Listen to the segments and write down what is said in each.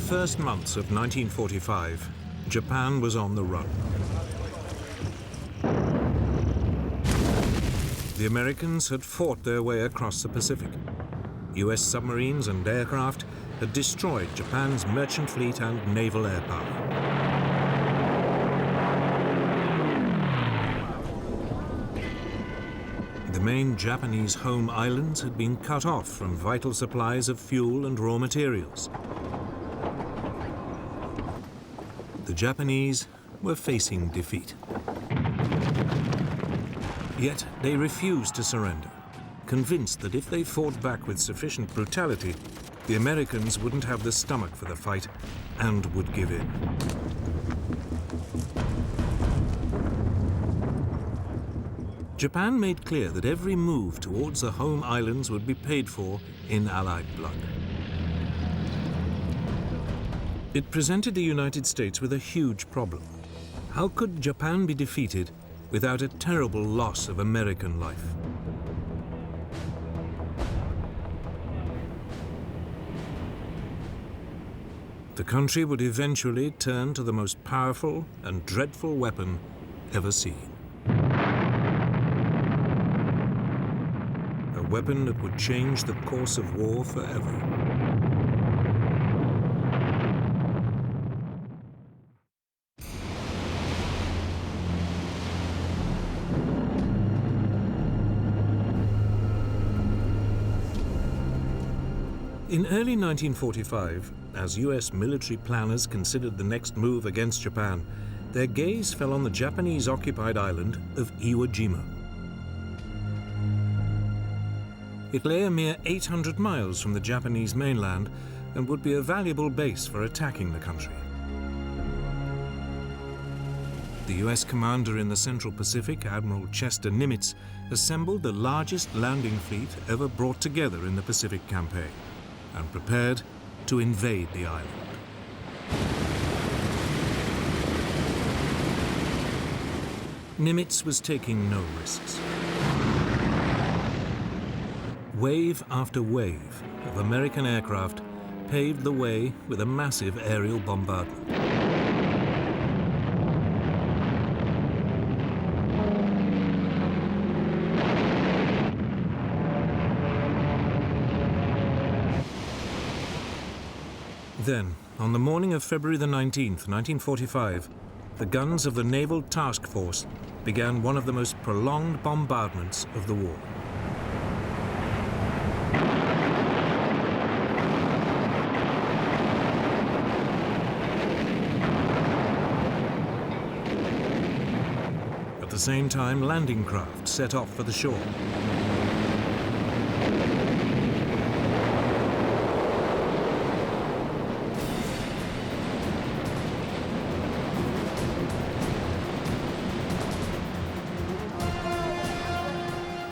first months of 1945, Japan was on the run. The Americans had fought their way across the Pacific. US submarines and aircraft had destroyed Japan's merchant fleet and naval air power. The main Japanese home islands had been cut off from vital supplies of fuel and raw materials. The Japanese were facing defeat. Yet they refused to surrender, convinced that if they fought back with sufficient brutality, the Americans wouldn't have the stomach for the fight and would give in. Japan made clear that every move towards the home islands would be paid for in Allied blood. It presented the United States with a huge problem. How could Japan be defeated without a terrible loss of American life? The country would eventually turn to the most powerful and dreadful weapon ever seen. A weapon that would change the course of war forever. In early 1945, as US military planners considered the next move against Japan, their gaze fell on the Japanese-occupied island of Iwo Jima. It lay a mere 800 miles from the Japanese mainland and would be a valuable base for attacking the country. The US commander in the Central Pacific, Admiral Chester Nimitz, assembled the largest landing fleet ever brought together in the Pacific campaign and prepared to invade the island. Nimitz was taking no risks. Wave after wave of American aircraft paved the way with a massive aerial bombardment. Then, on the morning of February the 19th, 1945, the guns of the Naval Task Force began one of the most prolonged bombardments of the war. At the same time, landing craft set off for the shore.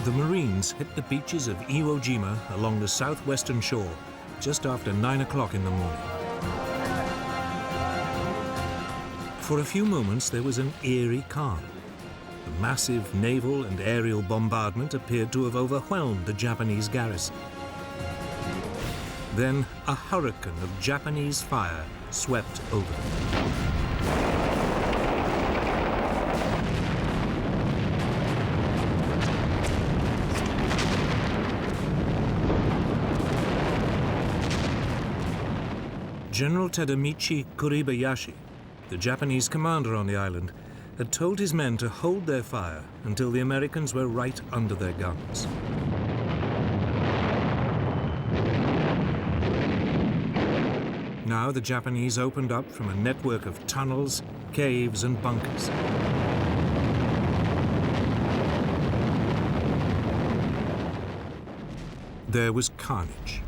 The Marines hit the beaches of Iwo Jima along the southwestern shore just after 9 o'clock in the morning. For a few moments there was an eerie calm. The massive naval and aerial bombardment appeared to have overwhelmed the Japanese garrison. Then a hurricane of Japanese fire swept over them. General Tadamichi Kuribayashi, the Japanese commander on the island, had told his men to hold their fire until the Americans were right under their guns. Now the Japanese opened up from a network of tunnels, caves, and bunkers. There was carnage.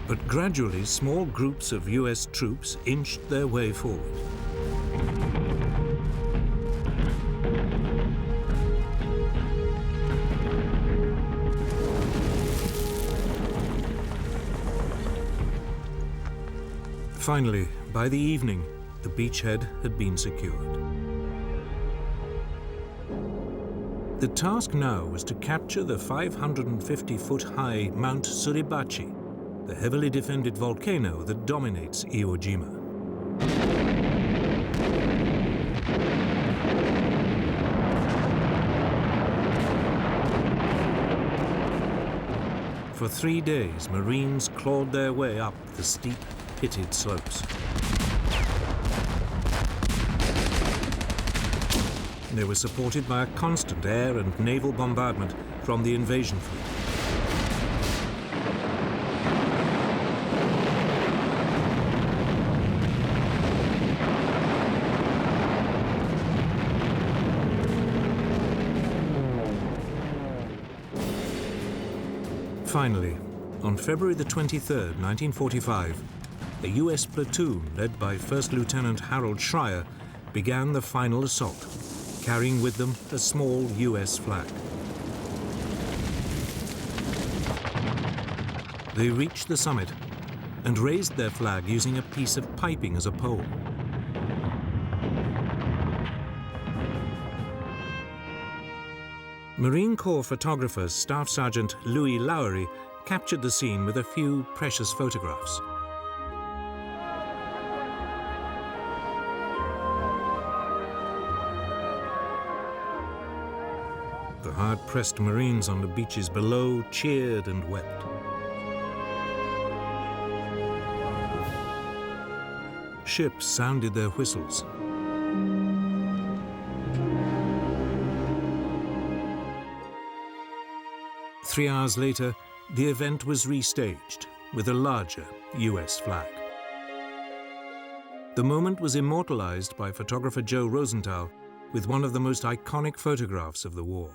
But gradually, small groups of US troops inched their way forward. Finally, by the evening, the beachhead had been secured. The task now was to capture the 550-foot-high Mount Suribachi, the heavily defended volcano that dominates Iwo Jima. For 3 days, Marines clawed their way up the steep, pitted slopes. They were supported by a constant air and naval bombardment from the invasion fleet. Finally, on February the 23rd, 1945, a US platoon led by First Lieutenant Harold Schreier began the final assault, carrying with them a small US flag. They reached the summit and raised their flag using a piece of piping as a pole. Marine Corps photographer Staff Sergeant Louis Lowery captured the scene with a few precious photographs. The hard-pressed Marines on the beaches below cheered and wept. Ships sounded their whistles. Three hours later, the event was restaged with a larger US flag. The moment was immortalized by photographer Joe Rosenthal with one of the most iconic photographs of the war.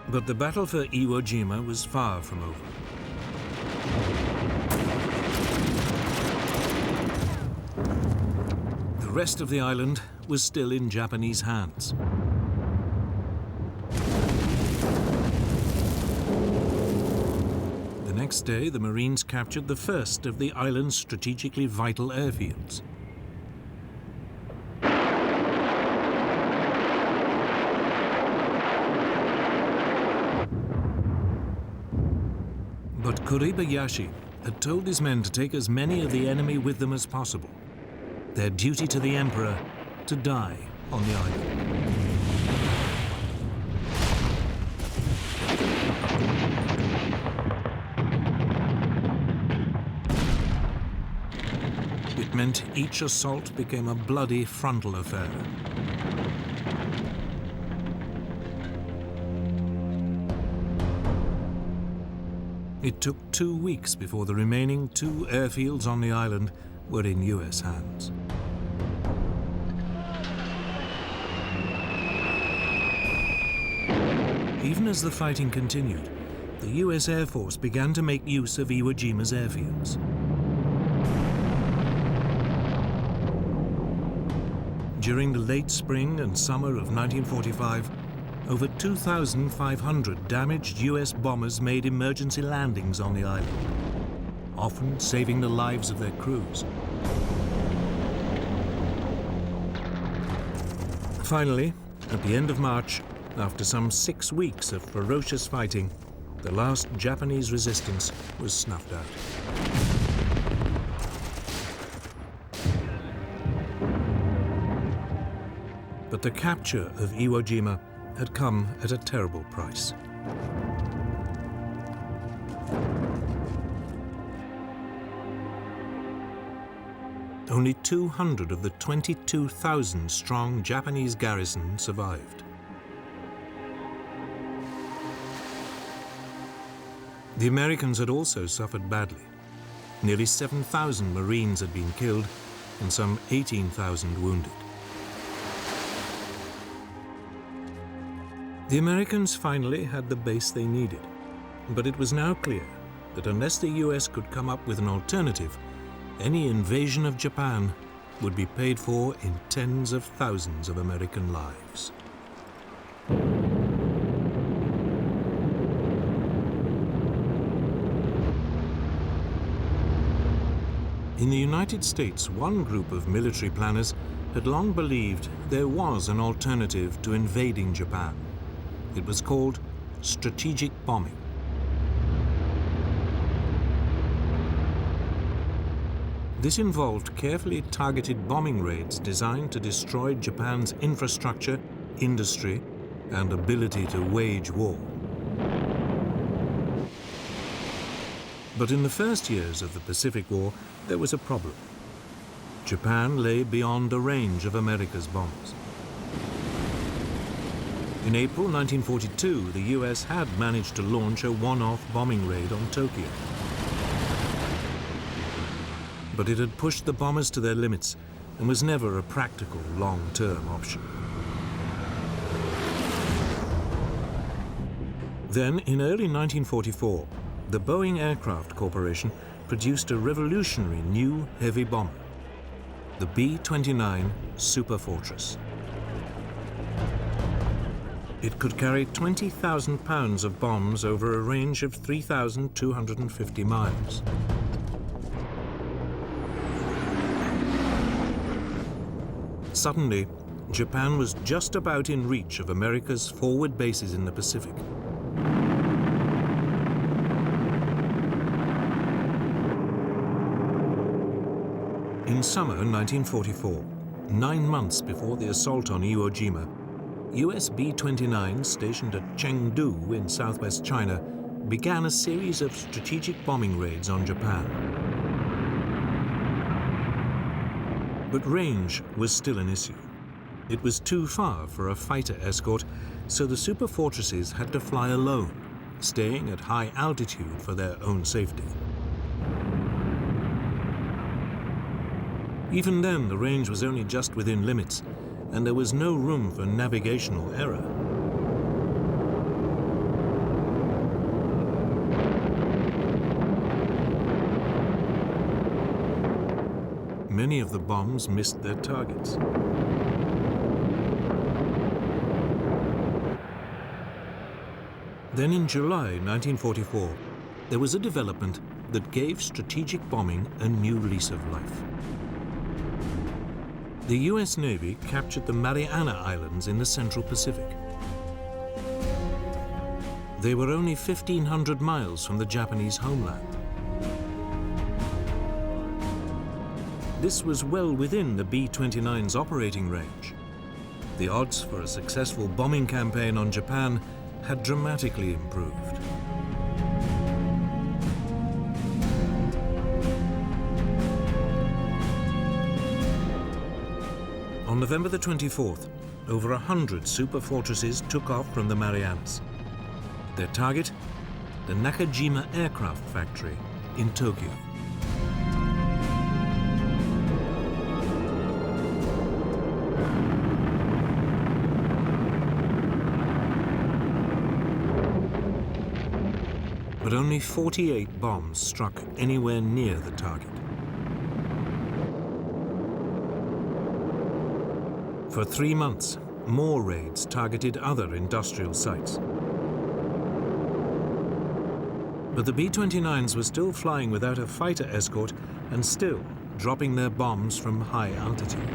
But the battle for Iwo Jima was far from over. The rest of the island was still in Japanese hands. The next day, the Marines captured the first of the island's strategically vital airfields. But Kuribayashi had told his men to take as many of the enemy with them as possible. Their duty to the Emperor to die on the island. It meant each assault became a bloody frontal affair. It took 2 weeks before the remaining 2 airfields on the island were in US hands. Even as the fighting continued, the US Air Force began to make use of Iwo Jima's airfields. During the late spring and summer of 1945, over 2,500 damaged US bombers made emergency landings on the island, often saving the lives of their crews. Finally, at the end of March, after some 6 weeks of ferocious fighting, the last Japanese resistance was snuffed out. But the capture of Iwo Jima had come at a terrible price. Only 200 of the 22,000-strong Japanese garrison survived. The Americans had also suffered badly. Nearly 7,000 Marines had been killed and some 18,000 wounded. The Americans finally had the base they needed, but it was now clear that unless the US could come up with an alternative, any invasion of Japan would be paid for in tens of thousands of American lives. In the United States, one group of military planners had long believed there was an alternative to invading Japan. It was called strategic bombing. This involved carefully targeted bombing raids designed to destroy Japan's infrastructure, industry, and ability to wage war. But in the first years of the Pacific War, there was a problem. Japan lay beyond the range of America's bombs. In April 1942, the US had managed to launch a one-off bombing raid on Tokyo. But it had pushed the bombers to their limits and was never a practical long-term option. Then, in early 1944, the Boeing Aircraft Corporation produced a revolutionary new heavy bomber, the B-29 Superfortress. It could carry 20,000 pounds of bombs over a range of 3,250 miles. Suddenly, Japan was just about in reach of America's forward bases in the Pacific. In summer 1944, 9 months before the assault on Iwo Jima, US B-29s stationed at Chengdu in southwest China began a series of strategic bombing raids on Japan. But range was still an issue. It was too far for a fighter escort, so the superfortresses had to fly alone, staying at high altitude for their own safety. Even then, the range was only just within limits, and there was no room for navigational error. Many of the bombs missed their targets. Then in July 1944, there was a development that gave strategic bombing a new lease of life. The US Navy captured the Mariana Islands in the Central Pacific. They were only 1,500 miles from the Japanese homeland. This was well within the B-29's operating range. The odds for a successful bombing campaign on Japan had dramatically improved. On November the 24th, over 100 superfortresses took off from the Marianas. Their target, the Nakajima Aircraft Factory in Tokyo. But only 48 bombs struck anywhere near the target. For 3 months, more raids targeted other industrial sites. But the B-29s were still flying without a fighter escort and still dropping their bombs from high altitude.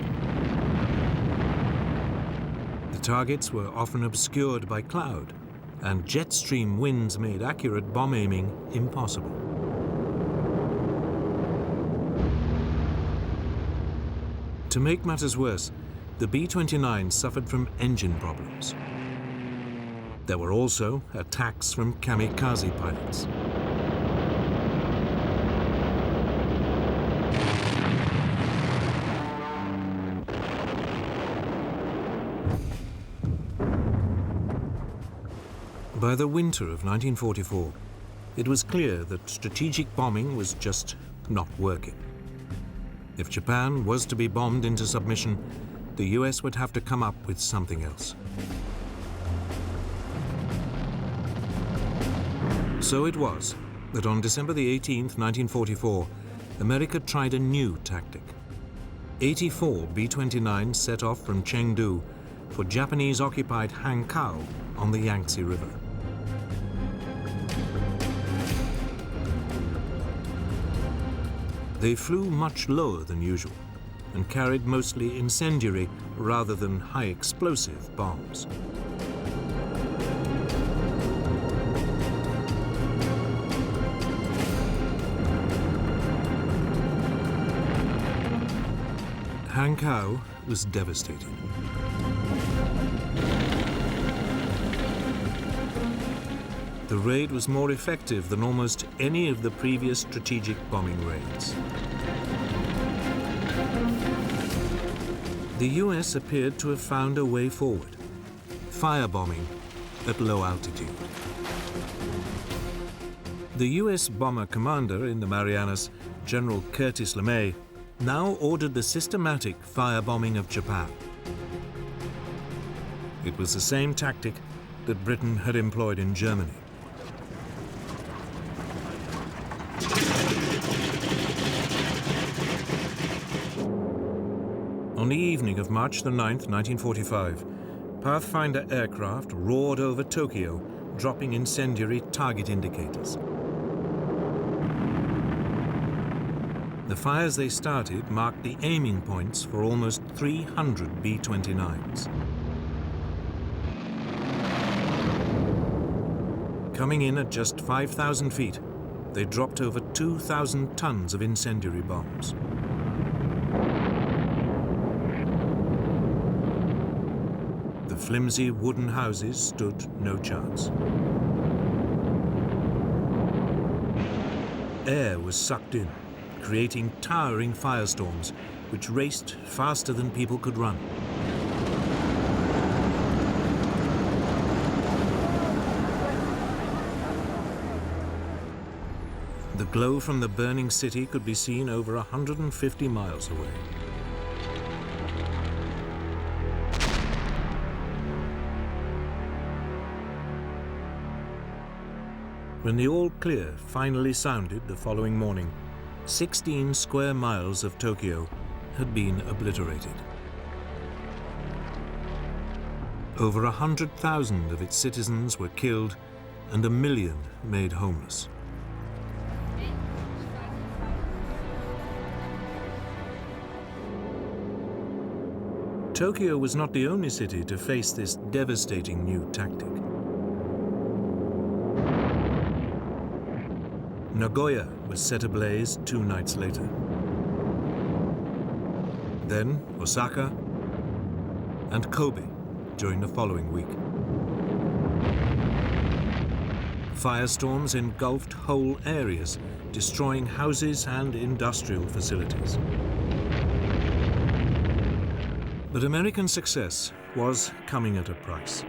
The targets were often obscured by cloud, and jet stream winds made accurate bomb aiming impossible. To make matters worse, the B-29 suffered from engine problems. There were also attacks from kamikaze pilots. By the winter of 1944, it was clear that strategic bombing was just not working. If Japan was to be bombed into submission, the US would have to come up with something else. So it was that on December the 18th, 1944, America tried a new tactic. 84 B-29s set off from Chengdu for Japanese-occupied Hankow on the Yangtze River. They flew much lower than usual and carried mostly incendiary rather than high explosive bombs. Hankow was devastated. The raid was more effective than almost any of the previous strategic bombing raids. The US appeared to have found a way forward: firebombing at low altitude. The US bomber commander in the Marianas, General Curtis LeMay, now ordered the systematic firebombing of Japan. It was the same tactic that Britain had employed in Germany. On the evening of March the 9th, 1945, Pathfinder aircraft roared over Tokyo, dropping incendiary target indicators. The fires they started marked the aiming points for almost 300 B-29s. Coming in at just 5,000 feet, they dropped over 2,000 tons of incendiary bombs. The flimsy wooden houses stood no chance. Air was sucked in, creating towering firestorms which raced faster than people could run. The glow from the burning city could be seen over 150 miles away. When the all clear finally sounded the following morning, 16 square miles of Tokyo had been obliterated. Over 100,000 of its citizens were killed and 1 million made homeless. Tokyo was not the only city to face this devastating new tactic. Nagoya was set ablaze 2 nights later. Then Osaka and Kobe during the following week. Firestorms engulfed whole areas, destroying houses and industrial facilities. But American success was coming at a price.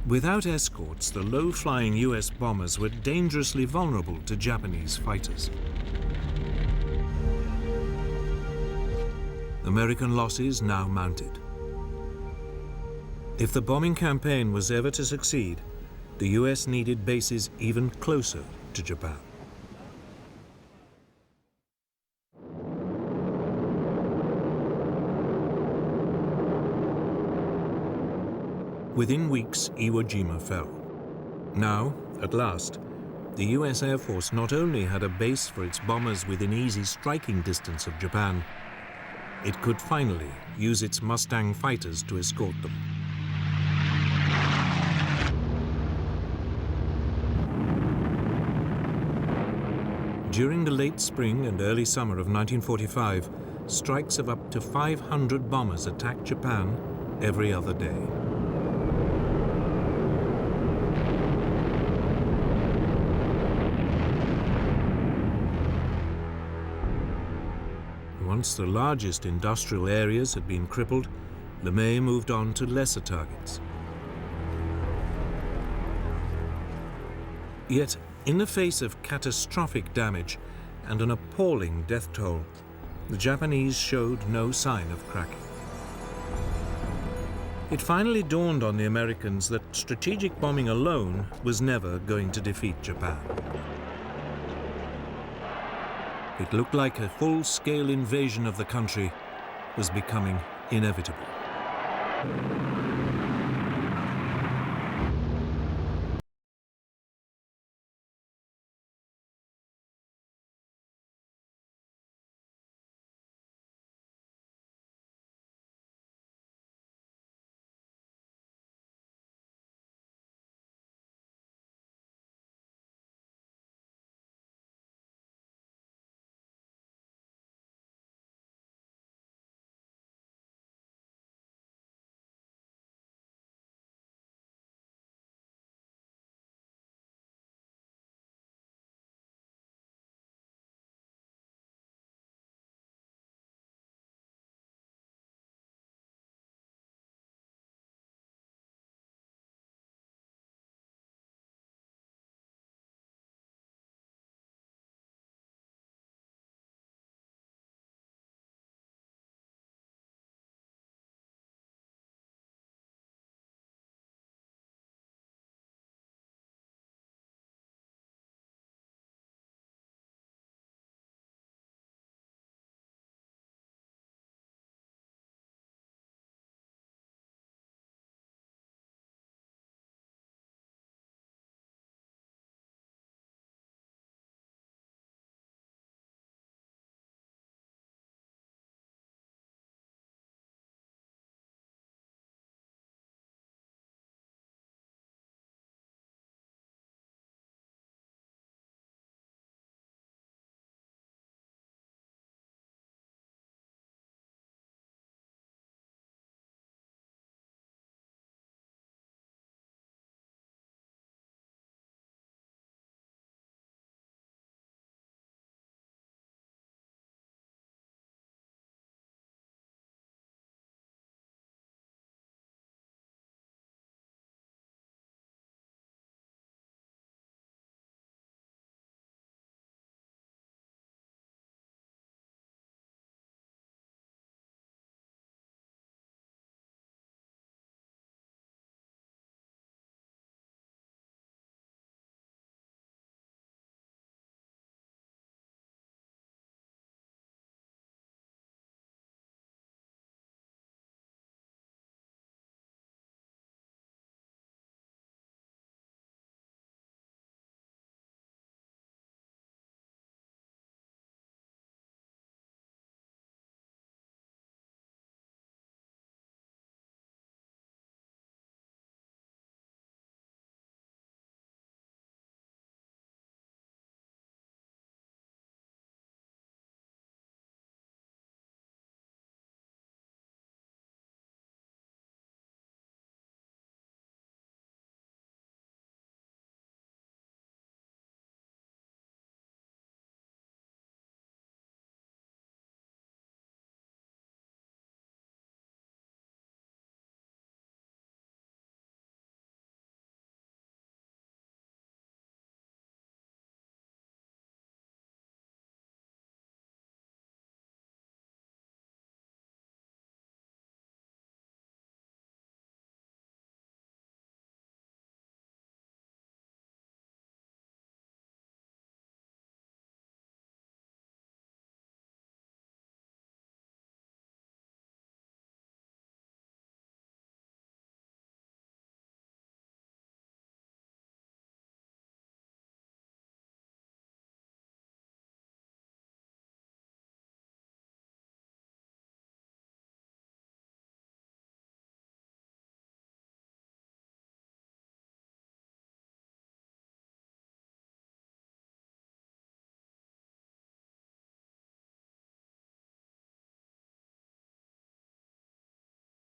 Without escorts, the low-flying US bombers were dangerously vulnerable to Japanese fighters. American losses now mounted. If the bombing campaign was ever to succeed, the US needed bases even closer to Japan. Within weeks, Iwo Jima fell. Now, at last, the US Air Force not only had a base for its bombers within easy striking distance of Japan, it could finally use its Mustang fighters to escort them. During the late spring and early summer of 1945, strikes of up to 500 bombers attacked Japan every other day. Once the largest industrial areas had been crippled, LeMay moved on to lesser targets. Yet, in the face of catastrophic damage and an appalling death toll, the Japanese showed no sign of cracking. It finally dawned on the Americans that strategic bombing alone was never going to defeat Japan. It looked like a full-scale invasion of the country was becoming inevitable.